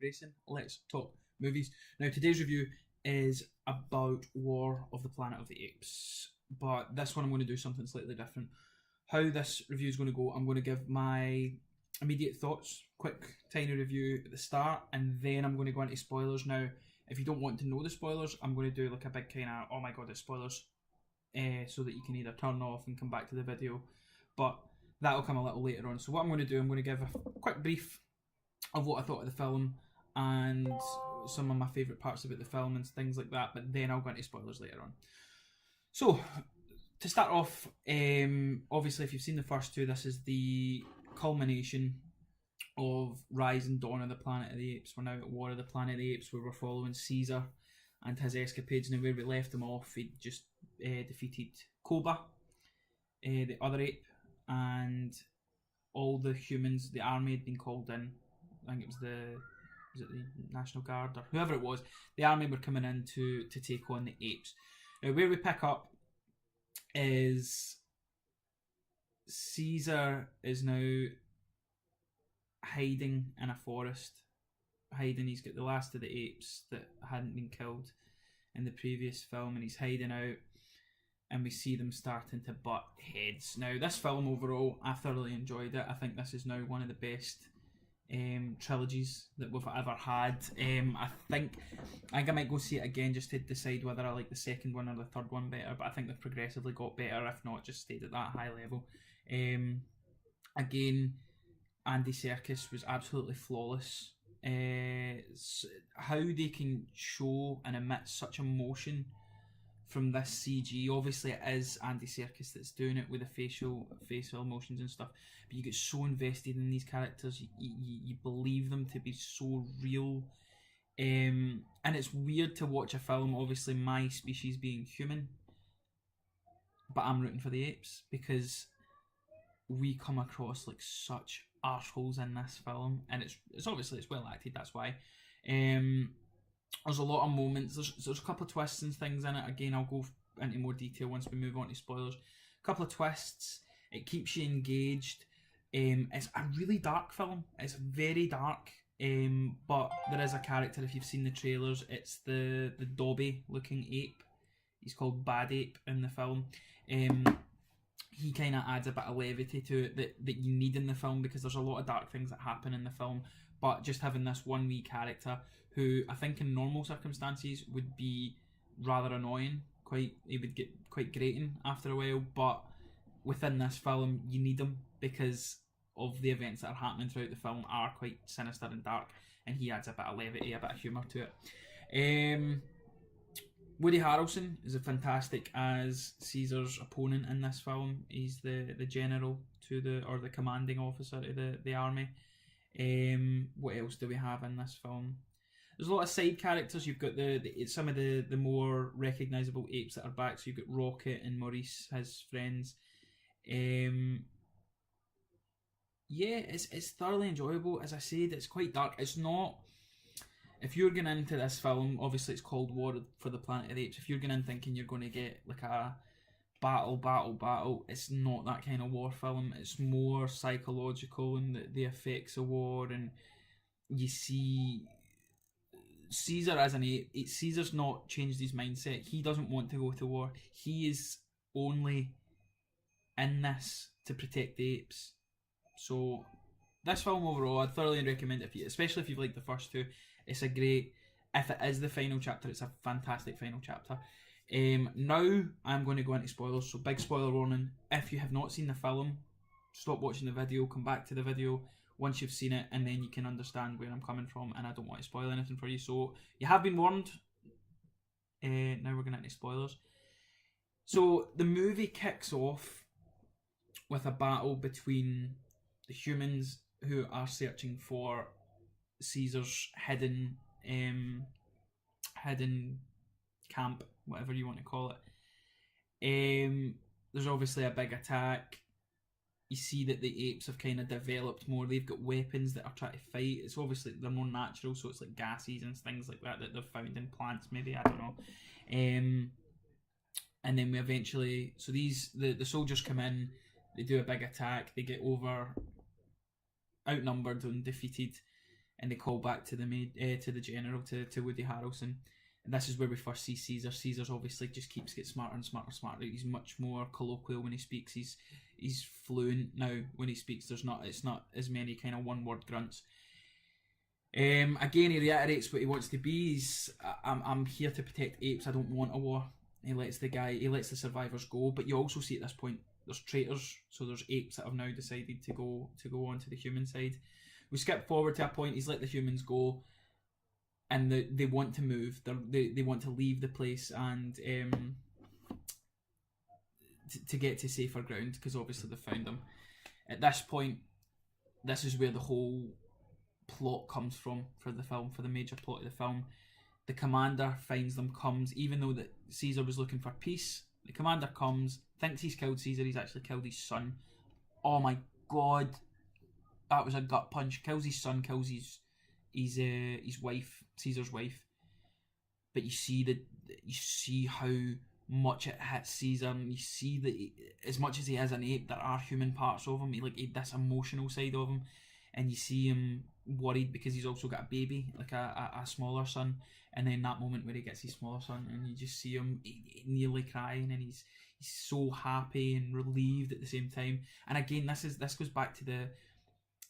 racing. Let's talk movies. Now, today's review is about War of the Planet of the Apes, but this one I'm going to do something slightly different. How this review is going to go, I'm going to give my immediate thoughts, quick, tiny review at the start, and then I'm going to go into spoilers. Now, if you don't want to know the spoilers, I'm going to do like a big kind of, oh my god, it's spoilers, so that you can either turn off and come back to the video, but that'll come a little later on. So what I'm going to do, I'm going to give a quick brief of what I thought of the film and some of my favourite parts about the film and things like that, but then I'll go into spoilers later on. So, to start off, obviously if you've seen the first two, this is the culmination of Rise and Dawn of the Planet of the Apes. We're now at War of the Planet of the Apes, where we're following Caesar and his escapades. Now, where we left him off, he just defeated Koba, the other ape, and all the humans. The army had been called in. I think it was the National Guard or whoever it was. The army were coming in to take on the apes. Now, where we pick up is Caesar is now hiding in a forest. He's got the last of the apes that hadn't been killed in the previous film, and he's hiding out, and we see them starting to butt heads. Now, this film overall, I thoroughly enjoyed it. I think this is now one of the best trilogies that we've ever had. I think I might go see it again just to decide whether I like the second one or the third one better, but I think they've progressively got better, if not just stayed at that high level. Again, Andy Serkis was absolutely flawless. How they can show and emit such emotion from this CG. Obviously it is Andy Serkis that's doing it with the facial emotions and stuff, but you get so invested in these characters, you believe them to be so real, and it's weird to watch a film, obviously my species being human, but I'm rooting for the apes because we come across like such arseholes in this film, and it's obviously it's well acted, that's why. There's a lot of moments, there's a couple of twists and things in it. Again, I'll go into more detail once we move on to spoilers. A couple of twists, it keeps you engaged. It's a really dark film, it's very dark, but there is a character, if you've seen the trailers, it's the Dobby looking ape. He's called Bad Ape in the film. He kind of adds a bit of levity to it that you need in the film, because there's a lot of dark things that happen in the film, but just having this one wee character who I think in normal circumstances would be rather annoying, he would get quite grating after a while, but within this film you need him because of the events that are happening throughout the film are quite sinister and dark, and he adds a bit of levity, a bit of humour to it. Woody Harrelson is a fantastic as Caesar's opponent in this film. He's the general to the commanding officer to the army. What else do we have in this film? There's a lot of side characters. You've got some of the more recognisable apes that are back. So you've got Rocket and Maurice, his friends. Yeah, it's thoroughly enjoyable. As I said, it's quite dark. It's not. If you're going into this film, obviously it's called War for the Planet of the Apes. If you're going in thinking you're going to get like a battle, it's not that kind of war film. It's more psychological and the effects of war, and you see Caesar as an ape. Caesar's not changed his mindset. He doesn't want to go to war. He is only in this to protect the apes. So this film overall, I'd thoroughly recommend it, especially if you've liked the first two. It's a great, if it is the final chapter, it's a fantastic final chapter. Now I'm going to go into spoilers, so big spoiler warning. If you have not seen the film, stop watching the video, come back to the video once you've seen it, and then you can understand where I'm coming from, and I don't want to spoil anything for you, so you have been warned. Now we're going into spoilers. So the movie kicks off with a battle between the humans who are searching for Caesar's hidden camp, whatever you want to call it. There's obviously a big attack. You see that the apes have kind of developed more. They've got weapons that are trying to fight. It's obviously they're more natural, so it's like gases and things like that they've found in plants, maybe, I don't know. And then we eventually, so the soldiers come in, they do a big attack, they get outnumbered and defeated. and they call back to the general, to Woody Harrelson. And this is where we first see Caesar. Caesar's obviously just keeps getting smarter and smarter and smarter. He's much more colloquial when he speaks. He's fluent now when he speaks. It's not as many kind of one word grunts. Again, he reiterates what he wants to be. I'm here to protect apes. I don't want a war. He lets the survivors go. But you also see at this point there's traitors. So there's apes that have now decided to go onto the human side. We skip forward to a point. He's let the humans go, and they want to move. They want to leave the place and to get to safer ground, because obviously they've found them. At this point, this is where the whole plot comes from for the film, for the major plot of the film. The commander finds them, comes, even though that Caesar was looking for peace. The commander comes, thinks he's killed Caesar. He's actually killed his son. Oh my god, that was a gut punch. Kills his son, kills his wife, Caesar's wife. But you see how much it hits Caesar, and you see that as much as he is an ape, there are human parts of him. This emotional side of him, and you see him worried because he's also got a baby, like a smaller son. And then that moment where he gets his smaller son, and you just see him nearly crying, and he's so happy and relieved at the same time. And again, this goes back to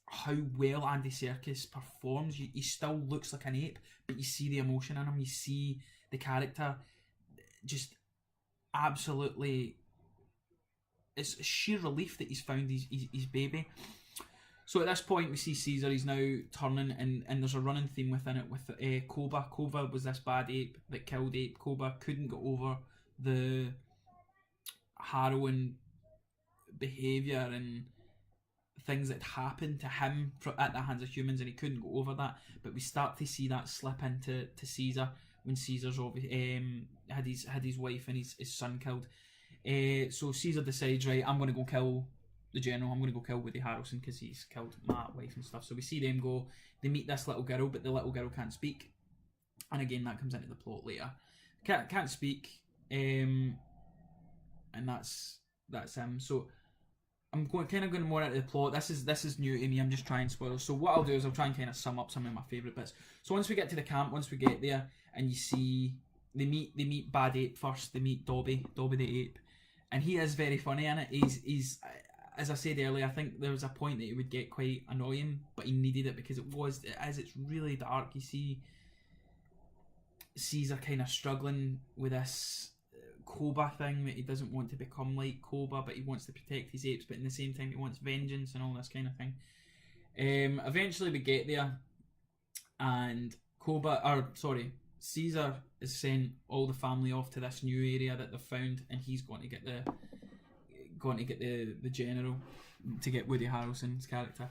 how well Andy Serkis performs. He still looks like an ape, but you see the emotion in him. You see the character just absolutely. It's sheer relief that he's found his baby. So at this point, we see Caesar. He's now turning, and there's a running theme within it with Koba. Koba was this bad ape that killed Ape. Koba couldn't get over the harrowing behaviour and things that happened to him at the hands of humans, and he couldn't go over that. But we start to see that slip into Caesar when Caesar's had his wife and his son killed. So Caesar decides, right, I'm going to go kill the general. I'm going to go kill Woody Harrelson because he's killed my wife and stuff. So we see them go. They meet this little girl, but the little girl can't speak. And again, that comes into the plot later. Can't speak, and that's him. So I'm going more into the plot. This is new to me. I'm just trying spoilers. So what I'll do is I'll try and kind of sum up some of my favourite bits. So once we get to the camp, once we get there, and you see they meet Bad Ape first. They meet Dobby the ape, and he is very funny in it. He's as I said earlier, I think there was a point that it would get quite annoying, but he needed it because it's really dark. You see Caesar kind of struggling with this Koba thing, that he doesn't want to become like Koba, but he wants to protect his apes, but in the same time he wants vengeance and all this kind of thing. Eventually we get there, and Caesar has sent all the family off to this new area that they've found, and he's going to get the general to get Woody Harrelson's character.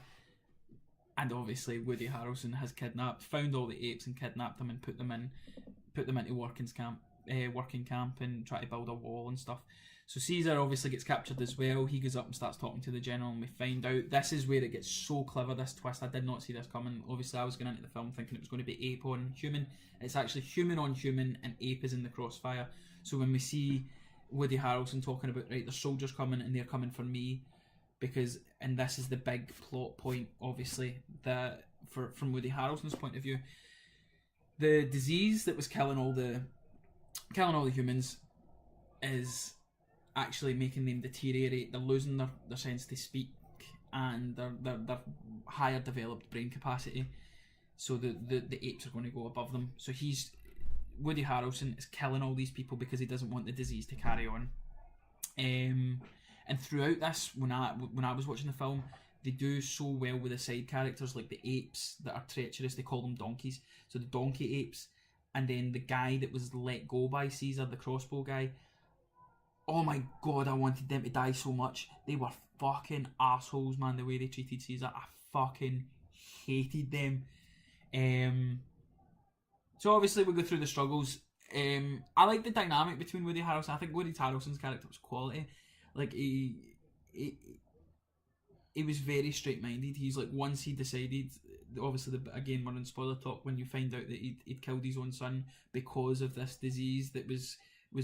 And obviously Woody Harrelson has found all the apes and kidnapped them and put them into working camp and try to build a wall and stuff. So Caesar obviously gets captured as well. He goes up and starts talking to the general, and we find out this is where it gets so clever, this twist. I did not see this coming. Obviously I was going into the film thinking it was going to be ape on human. It's actually human on human, and ape is in the crossfire. So when we see Woody Harrelson talking about, right, the soldiers coming and they're coming for me, and this is the big plot point, obviously, that from Woody Harrelson's point of view, the disease that was killing all the humans is actually making them deteriorate. They're losing their sense to speak, and their higher developed brain capacity. So the apes are going to go above them. So Woody Harrelson is killing all these people because he doesn't want the disease to carry on. And throughout this, when I was watching the film, they do so well with the side characters, like the apes that are treacherous. They call them donkeys. So the donkey apes, and then the guy that was let go by Caesar, the crossbow guy. Oh my god, I wanted them to die so much. They were fucking assholes, man, the way they treated Caesar. I fucking hated them. So obviously we go through the struggles. I like the dynamic between Woody Harrelson. I think Woody Harrelson's character was quality. Like he was very straight-minded. He's like, once he decided, obviously again we're in spoiler talk, when you find out that he'd killed his own son because of this disease that was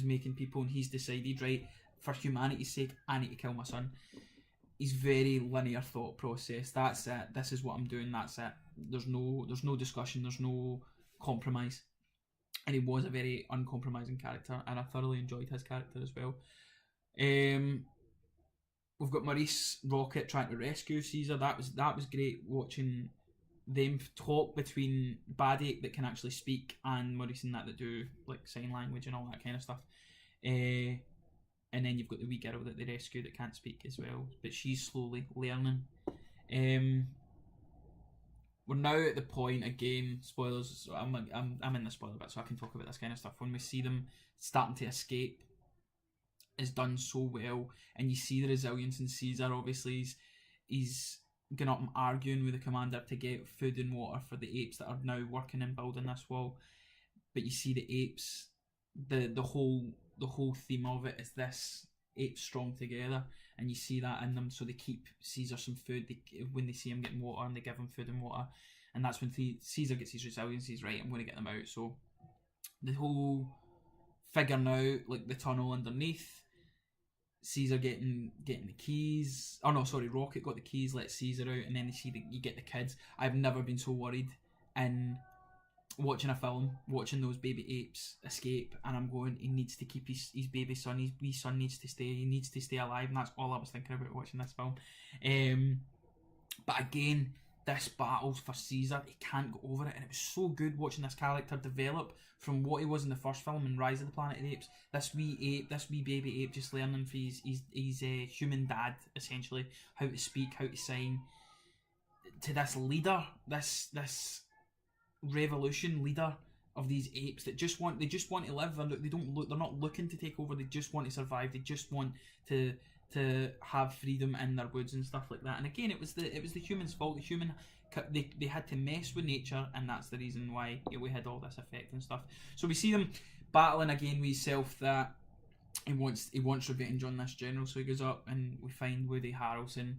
making people, and he's decided, right, for humanity's sake, I need to kill my son. he's very linear thought process. That's it. This is what I'm doing. That's it. There's no discussion. There's no compromise. And he was a very uncompromising character, and I thoroughly enjoyed his character as well. We've got Maurice Rocket trying to rescue Caesar. That was great watching them talk between Bad Ape that can actually speak and Maurice and that do like sign language and all that kind of stuff. And then you've got the wee girl that they rescue that can't speak as well, but she's slowly learning. We're now at the point, again, spoilers. So I'm in the spoiler bit, so I can talk about this kind of stuff. When we see them starting to escape, is done so well, and you see the resilience in Caesar. Obviously, he's going up and arguing with the commander to get food and water for the apes that are now working and building this wall. But you see the apes, the whole theme of it is this: apes strong together, and you see that in them. So they keep Caesar some food. When they see him getting water, and they give him food and water, and that's when Caesar gets his resilience. He's right, I'm going to get them out. So the whole figuring out like the tunnel underneath. Caesar getting the keys. Oh no, sorry, Rocket got the keys, let Caesar out, and then you get the kids. I've never been so worried in watching a film, watching those baby apes escape, and I'm going, he needs to keep his baby son, his wee son needs to stay, he needs to stay alive, and that's all I was thinking about watching this film. But again, this battles for Caesar, he can't go over it, and it was so good watching this character develop from what he was in the first film in Rise of the Planet of the Apes. This wee baby ape just learning for his human dad, essentially, how to speak, how to sign, to this leader, this revolution leader of these apes that just want to live, and they're not looking to take over, they just want to survive, they just want to have freedom in their woods and stuff like that. And again, it was the humans' fault. They had to mess with nature, and that's the reason why we had all this effect and stuff. So we see them battling again with himself, that he wants revenge on this general. So he goes up, and we find Woody Harrelson.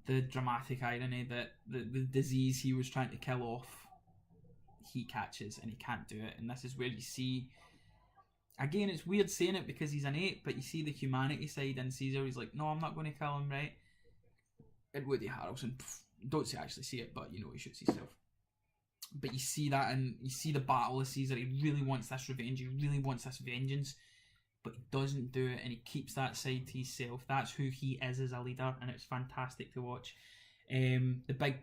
The dramatic irony that the disease he was trying to kill off, he catches, and he can't do it. And this is where you see, again, it's weird saying it because he's an ape, but you see the humanity side in Caesar. He's like, no, I'm not going to kill him, right? And Woody Harrelson, don't actually see it, but you know, he shoots himself. But you see that, and you see the battle of Caesar. He really wants this revenge, he really wants this vengeance, but he doesn't do it, and he keeps that side to himself. That's who he is as a leader, and it's fantastic to watch. The big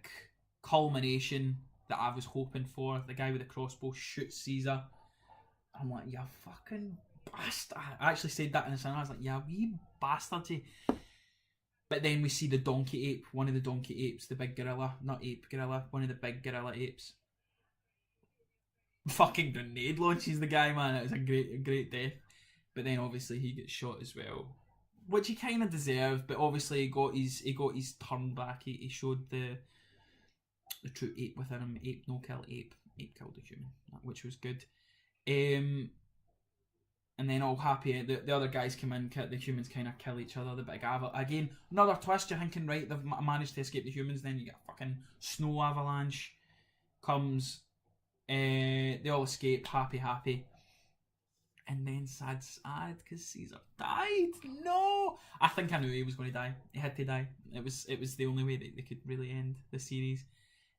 culmination that I was hoping for, the guy with the crossbow shoots Caesar. I'm like, you fucking bastard. I actually said that in the cinema. I was like, yeah, wee bastard, you. But then we see the donkey ape, one of the donkey apes, the big gorilla, not ape, gorilla, one of the big gorilla apes. Fucking grenade launches the guy, man. It was a great death. But then obviously he gets shot as well, which he kind of deserved. But obviously he got his turn back. He showed the true ape within him. Ape no kill ape. Ape killed a human, which was good. And then all happy, the other guys come in, the humans kind of kill each other, the big again, another twist, you're thinking, right, they've managed to escape the humans, then you get a fucking snow avalanche comes, they all escape, happy, and then sad, because Caesar died. No! I think I knew he was going to die. He had to die. It was the only way that they could really end the series.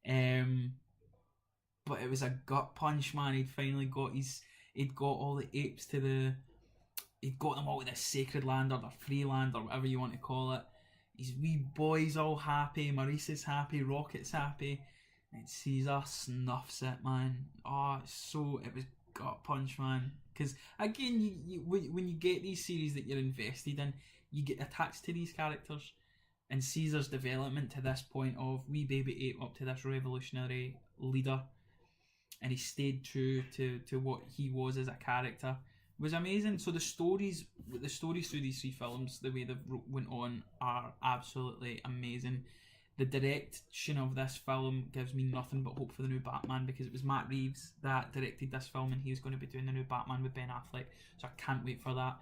But it was a gut punch, man. He'd got all the apes he'd got them all to this sacred land, or their free land, or whatever you want to call it. His wee boy's all happy, Maurice is happy, Rocket's happy, and Caesar snuffs it, man. Oh, it was gut punch, man. Because again, when you get these series that you're invested in, you get attached to these characters. And Caesar's development to this point of wee baby ape up to this revolutionary leader, and he stayed true to what he was as a character, was amazing. So the stories through these three films, the way they went on, are absolutely amazing. The direction of this film gives me nothing but hope for the new Batman, because it was Matt Reeves that directed this film, and he's going to be doing the new Batman with Ben Affleck, so I can't wait for that.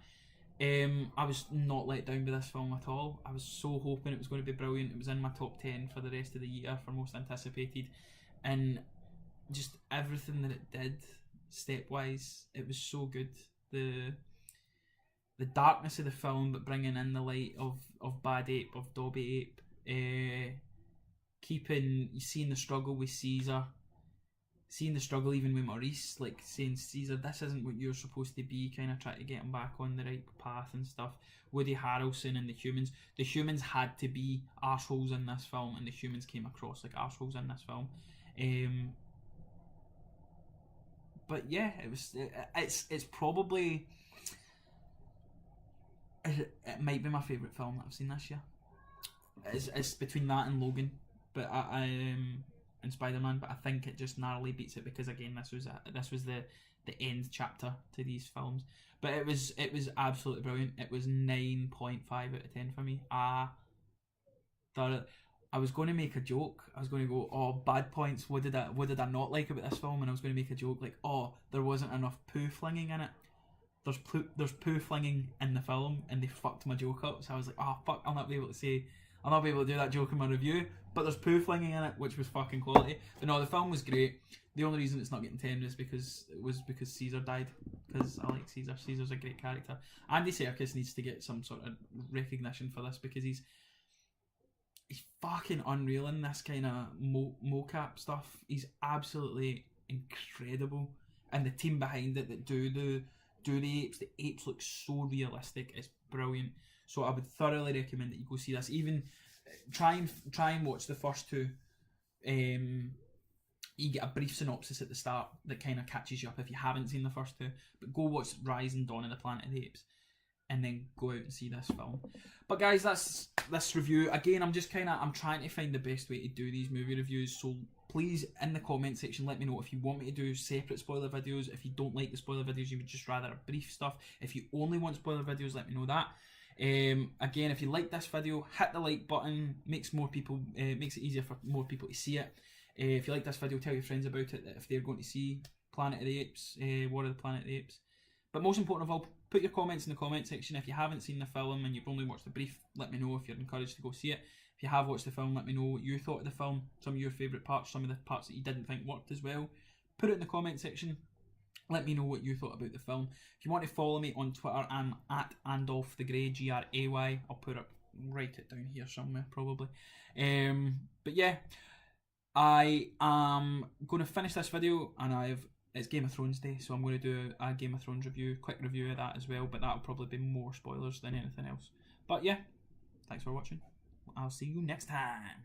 I was not let down by this film at all. I was so hoping it was going to be brilliant. It was in my top 10 for the rest of the year for most anticipated, and just everything that it did stepwise, it was so good. darkness of the film, but bringing in the light of Bad Ape, of Dobby Ape, keeping, seeing the struggle with Caesar, seeing the struggle even with Maurice, like saying, Caesar, this isn't what you're supposed to be, kind of trying to get him back on the right path and stuff. Woody Harrelson and the humans had to be arseholes in this film, and the humans came across like arseholes in this film. But yeah, it's probably, it might be my favourite film that I've seen this year. It's between that and Logan, but and Spider-Man, but I think it just narrowly beats it because again this was the end chapter to these films. But it was absolutely brilliant. It was 9.5 out of 10 for me. I was going to make a joke. I was going to go, oh, bad points. What did I not like about this film? And I was going to make a joke like, oh, there wasn't enough poo flinging in it. There's poo flinging in the film, and they fucked my joke up. So I was like, oh fuck, I'll not be able to do that joke in my review. But there's poo flinging in it, which was fucking quality. But no, the film was great. The only reason it's not getting 10 is because Caesar died. Because I like Caesar. Caesar's a great character. Andy Serkis needs to get some sort of recognition for this because he's fucking unreal in this kind of mocap stuff. He's absolutely incredible, and the team behind it that do the apes. The apes look so realistic. It's brilliant. So I would thoroughly recommend that you go see this. Even try and watch the first two. You get a brief synopsis at the start that kind of catches you up if you haven't seen the first two. But go watch Rise and Dawn of the Planet of the Apes, and then go out and see this film. But guys, that's this review. Again, I'm trying to find the best way to do these movie reviews. So please, in the comment section, let me know if you want me to do separate spoiler videos. If you don't like the spoiler videos, you would just rather a brief stuff. If you only want spoiler videos, let me know that. Again, if you like this video, hit the like button. Makes it easier for more people to see it. If you like this video, tell your friends about it if they're going to see Planet of the Apes, War of the Planet of the Apes. But most important of all, put your comments in the comment section. If you haven't seen the film and you've only watched the brief, let me know if you're encouraged to go see it. If you have watched the film, let me know what you thought of the film, some of your favourite parts, some of the parts that you didn't think worked as well. Put it in the comment section. Let me know what you thought about the film. If you want to follow me on Twitter, I'm at AndolphTheGray, Gray. I'll write it down here somewhere probably. But yeah, I am going to finish this video, and it's Game of Thrones day, so I'm going to do a Game of Thrones review, quick review of that as well, but that'll probably be more spoilers than anything else. But yeah, thanks for watching. I'll see you next time.